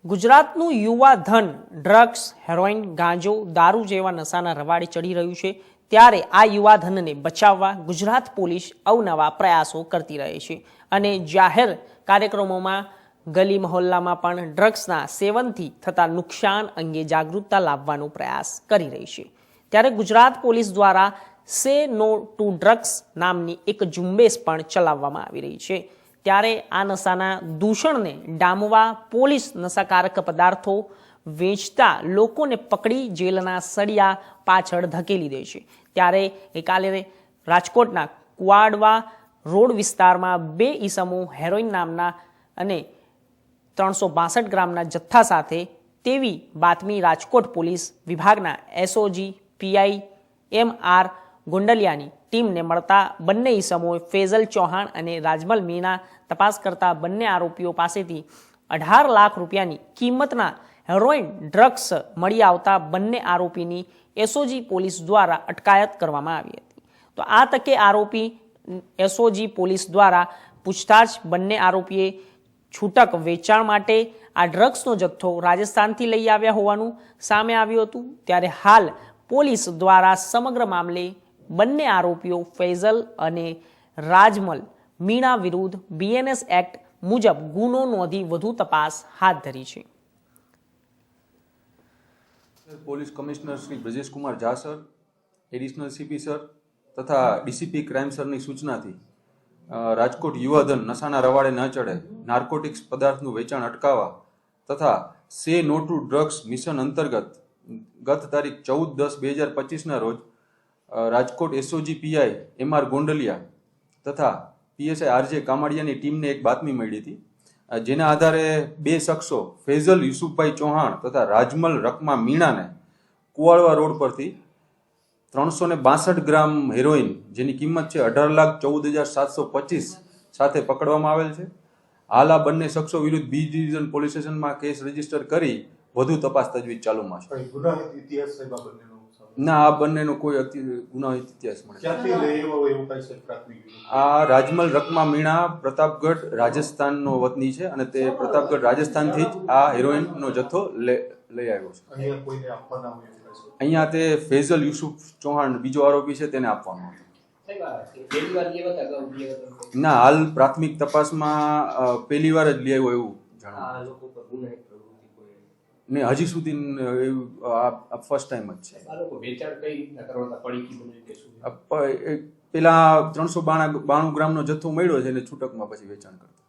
ગુજરાતનું યુવા ધન ડ્રગ્સ, હેરોઇન, ગાંજો, દારૂ જેવા નશાના રવાડે ચડી રહ્યું છે, ત્યારે આ યુવા ધનને બચાવવા ગુજરાત પોલીસ અવનવા પ્રયાસો કરતી રહે છે અને જાહેર કાર્યક્રમોમાં ગલી મહોલ્લામાં પણ ડ્રગ્સના સેવનથી થતા નુકસાન અંગે જાગૃતતા લાવવાનો પ્રયાસ કરી રહી છે। ત્યારે ગુજરાત પોલીસ દ્વારા સે નો ટુ ડ્રગ્સ નામની એક ઝુંબેશ પણ ચલાવવામાં આવી રહી છે। ત્યારે આ નશાના દૂષણને ડામવા પોલીસ નશાકારક પદાર્થો વેચતા લોકોને પકડી જેલના સળિયા પાછળ ધકેલી દે છે। ત્યારે ગઈકાલે રાજકોટના કુવાડવા રોડ વિસ્તારમાં 2 ઈસમો હેરોઇન નામના અને 362 ગ્રામના જથ્થા સાથે તેવી બાતમી રાજકોટ પોલીસ વિભાગના એસઓજી પીઆઈ એમ.આર. ગોંડલિયાની ટીમને મળતા બંને ઈસમોએ ફેઝલ ચૌહાણ અને રાજમલ મીણા તપાસ કરતા બંને આરોપીઓ પાસેથી 18 લાખ રૂપિયાની કિંમતના હેરોઇન ડ્રગ્સ મળી આવતા બંને આરોપીની એસઓજી પોલીસ દ્વારા અટકાયત કરવામાં આવી હતી। તો આ તકે આરોપી એસઓજી પોલીસ દ્વારા પૂછતાછ બંને આરોપીએ છૂટક વેચાણ માટે આ ડ્રગ્સનો જથ્થો રાજસ્થાનથી લઈ આવ્યા હોવાનું સામે આવ્યું હતું। ત્યારે હાલ પોલીસ દ્વારા સમગ્ર મામલે બંને આરોપીઓ ફૈઝલ અને રાજમલ મીણા વિરુદ્ધ બીએનએસ એક્ટ મુજબ ગુનો નોંધી વધુ તપાસ હાથ ધરી છે। Police commissioner Shri Brajesh Kumar Jha sir, additional CP sir તથા ડીસીપી ક્રાઇમ સરની સૂચનાથી રાજકોટ યુવાધન નશાના રવાડે ન ચડે, નાર્કોટિક્સ પદાર્થનું વેચાણ અટકાવવા તથા સે નો ટુ ડ્રગ્સ મિશન અંતર્ગત ગત તારીખ 14/10/2025ના રોજ રાજકોટ એસઓજી પીઆઈ એમ.આર. ગોંડલિયા તથા પીએસઆઈ આરજે કામાડિયાની ટીમને એક બાતમી મળી હતી, જેના આધારે 2 શખ્સો ફૈઝલ યુસુફભાઈ ચૌહાણ તથા રાજમલ રકમા મીણાને કુવાડવા રોડ પરથી 362 ગ્રામ હેરોઇન જેની કિંમત છે 18,14,725 સાથે પકડવામાં આવેલ છે। હાલ આ બંને શખ્સો વિરુદ્ધ બી ડિવિઝન પોલીસ સ્ટેશનમાં કેસ રજીસ્ટર કરી વધુ તપાસ તજવીજ ચાલુમાં છે। ના, આ બંનેનો કોઈ ગુનાહિત ઇતિહાસ મળે। આ રાજમલ રકમા મીણા પ્રતાપગઢ રાજસ્થાનનો વતની છે અને તે પ્રતાપગઢ રાજસ્થાનથી જ આ હેરોઇનનો જથ્થો લઈ આવ્યો છે। અહીંયા તે ફૈઝલ યુસુફ ચૌહાણ બીજો આરોપી છે, તેને આપવાનો હતો। ના, હાલ પ્રાથમિક તપાસમાં પહેલી વાર જ લઈ આવ્યો એવું જણાવ્યું ને, હજી સુધી ફર્સ્ટ ટાઈમ જ છે। પેલા 392 ગ્રામનો જથ્થો મળ્યો છે અને છૂટકમાં પછી વેચાણ કરતા।